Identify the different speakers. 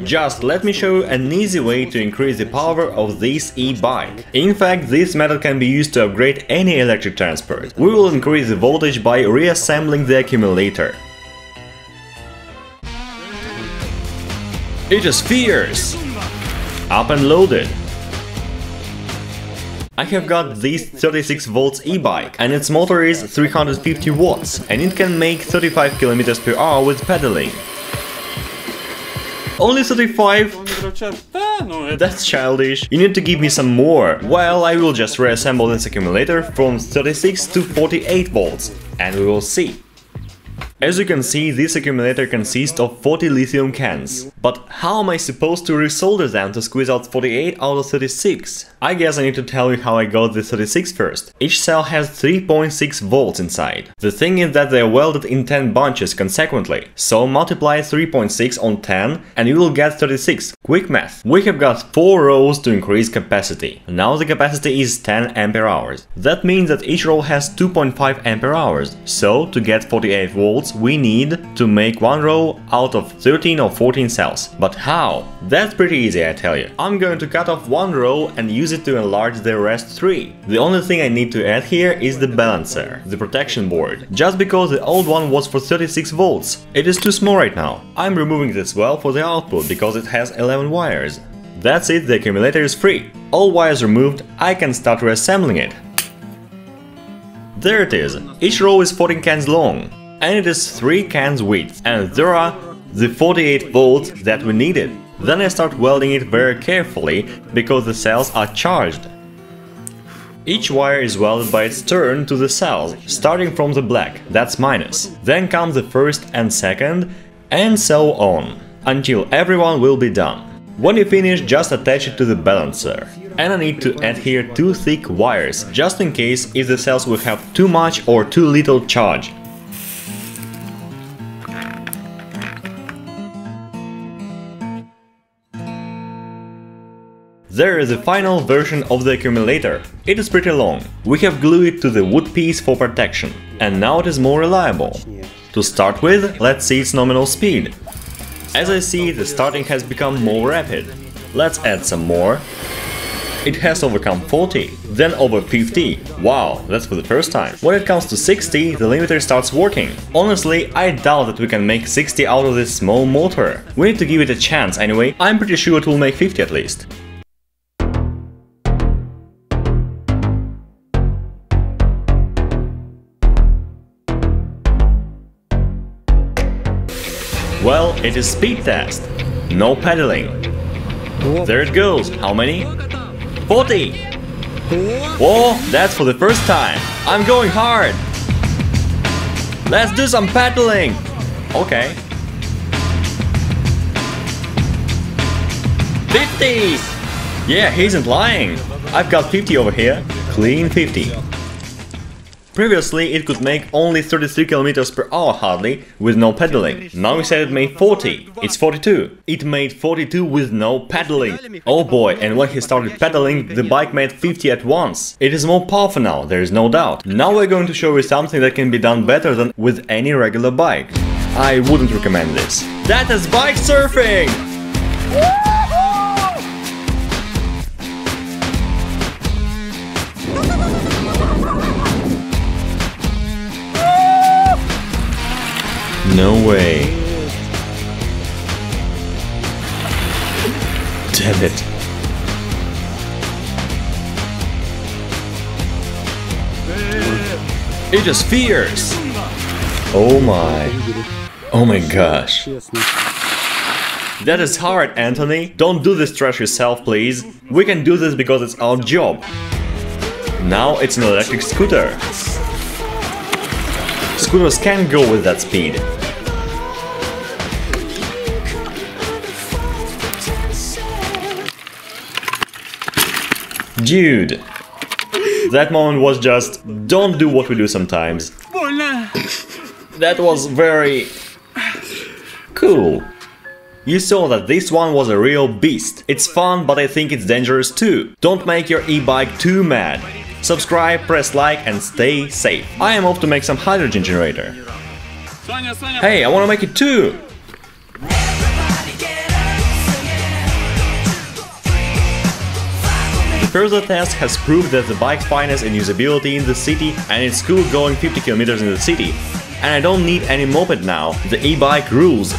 Speaker 1: Just let me show you an easy way to increase the power of this e-bike. In fact, this method can be used to upgrade any electric transport. We will increase the voltage by reassembling the accumulator. It is fierce! Up and loaded. I have got this 36 volts e-bike, and its motor is 350 watts, and it can make 35 km per hour with pedaling. Only 35? That's childish. You need to give me some more. Well, I will just reassemble this accumulator from 36 to 48 volts, and we will see. As you can see, this accumulator consists of 40 lithium cans. But how am I supposed to resolder them to squeeze out 48 out of 36? I guess I need to tell you how I got the 36 first. Each cell has 3.6 volts inside. The thing is that they are welded in 10 bunches consequently. So multiply 3.6 on 10 and you will get 36. Quick math. We have got 4 rows to increase capacity. Now the capacity is 10 ampere hours. That means that each row has 2.5 ampere hours. So to get 48 volts, we need to make one row out of 13 or 14 cells. But how? That's pretty easy, I tell you. I'm going to cut off one row and use it to enlarge the rest 3. The only thing I need to add here is the balancer, the protection board, just because the old one was for 36 volts. It is too small right now. I'm removing it as well for the output because it has 11 wires. That's it, the accumulator is free. All wires removed, I can start reassembling it. There it is. Each row is 14 cans long. And it is 3 cans width, and there are the 48 volts that we needed. Then I start welding it very carefully, because the cells are charged. Each wire is welded by its turn to the cells, starting from the black, that's minus. Then comes the first and second, and so on, until everyone will be done. When you finish, just attach it to the balancer. And I need to add here 2 thick wires, just in case if the cells will have too much or too little charge. There is the final version of the accumulator. It is pretty long. We have glued it to the wood piece for protection. And now it is more reliable. To start with, let's see its nominal speed. As I see, the starting has become more rapid. Let's add some more. It has overcome 40, then over 50. Wow, that's for the first time. When it comes to 60, the limiter starts working. Honestly, I doubt that we can make 60 out of this small motor. We need to give it a chance anyway. I'm pretty sure it will make 50 at least. Well, it is speed test. No pedaling. There it goes. How many? 40! Whoa, that's for the first time. I'm going hard. Let's do some pedaling. Okay. 50! Yeah, he isn't lying. I've got 50 over here. Clean 50. Previously, it could make only 33 km per hour hardly, with no pedaling. Now we said it made 40. It's 42. It made 42 with no pedaling. Oh boy, and when he started pedaling, the bike made 50 at once. It is more powerful now, there is no doubt. Now we're going to show you something that can be done better than with any regular bike. I wouldn't recommend this. That is bike surfing! No way. Damn it. It is fierce. Oh my. Oh my gosh. That is hard, Anthony. Don't do this trash yourself, please. We can do this because it's our job. Now it's an electric scooter. Scooters can't go with that speed. Dude, that moment was just, don't do what we do sometimes. That was very cool. You saw that this one was a real beast. It's fun, but I think it's dangerous too. Don't make your e-bike too mad. Subscribe, press like and stay safe. I am off to make some hydrogen generator. Hey, I wanna make it too! Further test has proved that the bike's fineness and usability in the city, and it's cool going 50 km in the city. And I don't need any moped now, the e-bike rules.